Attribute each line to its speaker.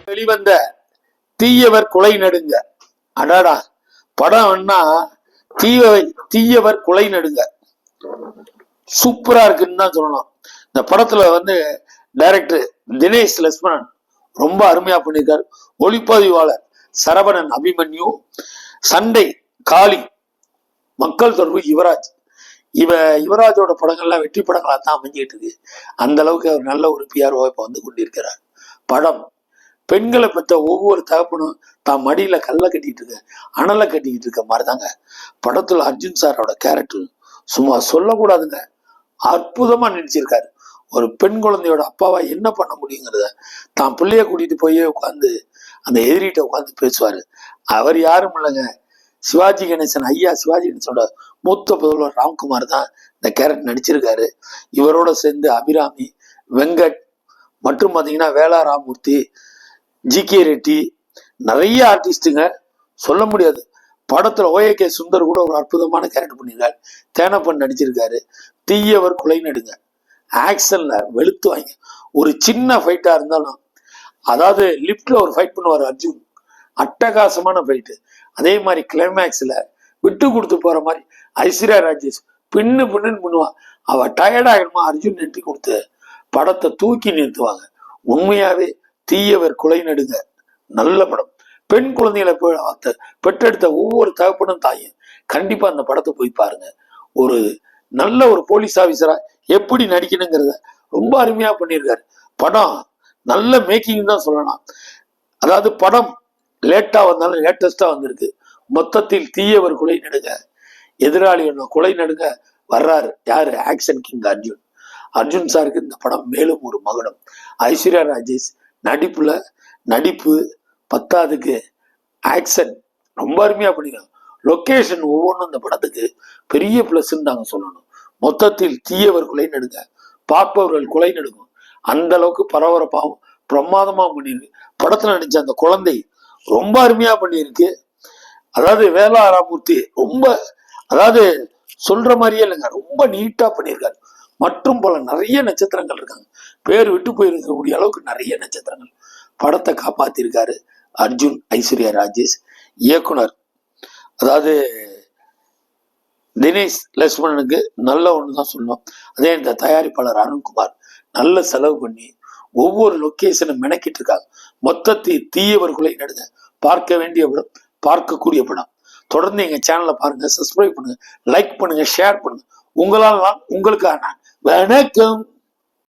Speaker 1: வெளிவந்த தீயவர் குலை நடுங்க. அடாடா, படம் என்ன தீயவர் குலை நடுங்க சூப்பரா இருக்குன்னு தான் சொல்லணும். இந்த படத்துல டைரக்டர் தினேஷ் லட்சுமணன் ரொம்ப அருமையா பண்ணியிருக்காரு. ஒளிப்பதிவாளர் சரவணன் அபிமன்யு, சண்டை காளி, மக்கள் தொடர்பு யுவராஜ். யுவராஜோட படங்கள்லாம் வெற்றி படங்களா தான் அமைஞ்சிட்டு இருக்கு. அந்த அளவுக்கு அவர் நல்ல ஒரு பிஆர்ஓ இப்ப வந்து கொண்டிருக்கிறார். படம் பெண்களை பற்ற ஒவ்வொரு தகப்பனும் தான் மடியில கல்லை கட்டிட்டு இருக்க, அனலை கட்டிக்கிட்டு இருக்க மாதிரிதாங்க படத்துல அர்ஜுன் சாரோட கேரக்டர் சும்மா சொல்லக்கூடாதுங்க, அற்புதமா நினைச்சிருக்காரு. ஒரு பெண் குழந்தையோட அப்பாவா என்ன பண்ண முடியுங்கிறத தான் பிள்ளைய கூட்டிட்டு போய் உட்காந்து அந்த எதிரிட்ட உட்காந்து பேசுவாரு. அவர் யாரும் இல்லைங்க, சிவாஜி கணேசன், ஐயா சிவாஜி கணேசனோட மூத்த புதல்வர் ராம்குமார் தான் இந்த கேரக்டர் நடிச்சிருக்காரு. இவரோட சேர்ந்து அபிராமி, வெங்கட் மற்றும் பார்த்தீங்கன்னா வேளா ராமூர்த்தி, ஜி.கே. ரெட்டி, நிறைய ஆர்டிஸ்டுங்க சொல்ல முடியாது. படத்துல ஓஏகே சுந்தர் கூட ஒரு அற்புதமான கேரக்டர் பண்ணியிருக்காரு. தேனப்பன் நடிச்சிருக்காரு. தீயவர் குலை நடுங்க ஆக்ஷன்ல வெளுத்து வாங்க. ஒரு சின்ன ஃபைட்டா இருந்தாலும், அதாவது லிப்ட்ல ஒரு ஃபைட் பண்ணுவார் அர்ஜுன், அட்டகாசமான ஃபைட்டு. அதே மாதிரி கிளைமேக்ஸ்ல விட்டு கொடுத்து போற மாதிரி ஐஸ்வர்யா ராஜேஷ் பின்னு பண்ணுவான். அவ டயர்ட் ஆகிடுமா அர்ஜுன் நிறுத்தி கொடுத்து படத்தை தூக்கி நிறுத்துவாங்க. உண்மையாவே தீயவர் குலை நடுங்க நல்ல படம். பெண் குழந்தைகளை பெற்றெடுத்த ஒவ்வொரு தகப்பனும் தாயும் கண்டிப்பா அந்த படத்தை போய் பாருங்க. ஒரு நல்ல ஒரு போலீஸ் ஆபீசரா எப்படி நடிக்கணுங்கிறத ரொம்ப அருமையா பண்ணியிருக்காரு. படம் நல்ல மேக்கிங் தான் சொல்லலாம். அதாவது படம் லேட்டா வந்தாலும் லேட்டஸ்டா வந்திருக்கு. மொத்தத்தில் தீயவர் குலை நடுங்க, எதிராளி குலை நடுங்க வர்றாரு யாரு? Action king Arjun. அர்ஜுன் சாருக்கு இந்த படம் மேலும் ஒரு மகுடம். ஐஸ்வர்யா ராஜேஷ் நடிப்பு பத்தாதுக்கு ஆக்ஷன் ரொம்ப அருமையா பண்ணிருக்காங்க. லொக்கேஷன் ஒவ்வொன்றும் இந்த படத்துக்கு பெரிய பிளஸ்ன்னு நாங்க சொல்லணும். மொத்தத்தில் தீயவர் குலை நடுங்க, பார்ப்பவர்கள் குலை நடுங்கும். அந்த அளவுக்கு பரபரப்பாகவும் பிரமாதமா பண்ணியிருக்கு. படத்துல நடிச்ச அந்த குழந்தை ரொம்ப அருமையா பண்ணியிருக்கு. அதாவது வேளா ராமூர்த்தி அதாவது சொல்ற மாதிரியே இல்லைங்க, ரொம்ப நீட்டா பண்ணியிருக்காரு. மற்றும் போல நிறைய நட்சத்திரங்கள் இருக்காங்க. பேர் விட்டு போயிருக்கக்கூடிய அளவுக்கு நிறைய நட்சத்திரங்கள் படத்தை காப்பாத்திருக்காரு அர்ஜுன். ஐஸ்வர்யா ராஜேஷ் இயக்குனர், அதாவது தினேஷ் லட்சுமணனுக்கு நல்ல ஒண்ணுதான் சொல்லணும். அதே இந்த தயாரிப்பாளர் அருண்குமார் நல்ல செலவு பண்ணி ஒவ்வொரு லொக்கேஷனும் மெனக்கிட்டு இருக்காங்க. மொத்தத்தில் தீயவர் குலை நடுங்க பார்க்க வேண்டிய படம், பார்க்கக்கூடிய படம். தொடர்ந்து எங்க சேனலை பாருங்க, சப்ஸ்கிரைப் பண்ணுங்க, லைக் பண்ணுங்க, ஷேர் பண்ணுங்க. உங்களால் நான், உங்களுக்காக நான். வணக்கம்.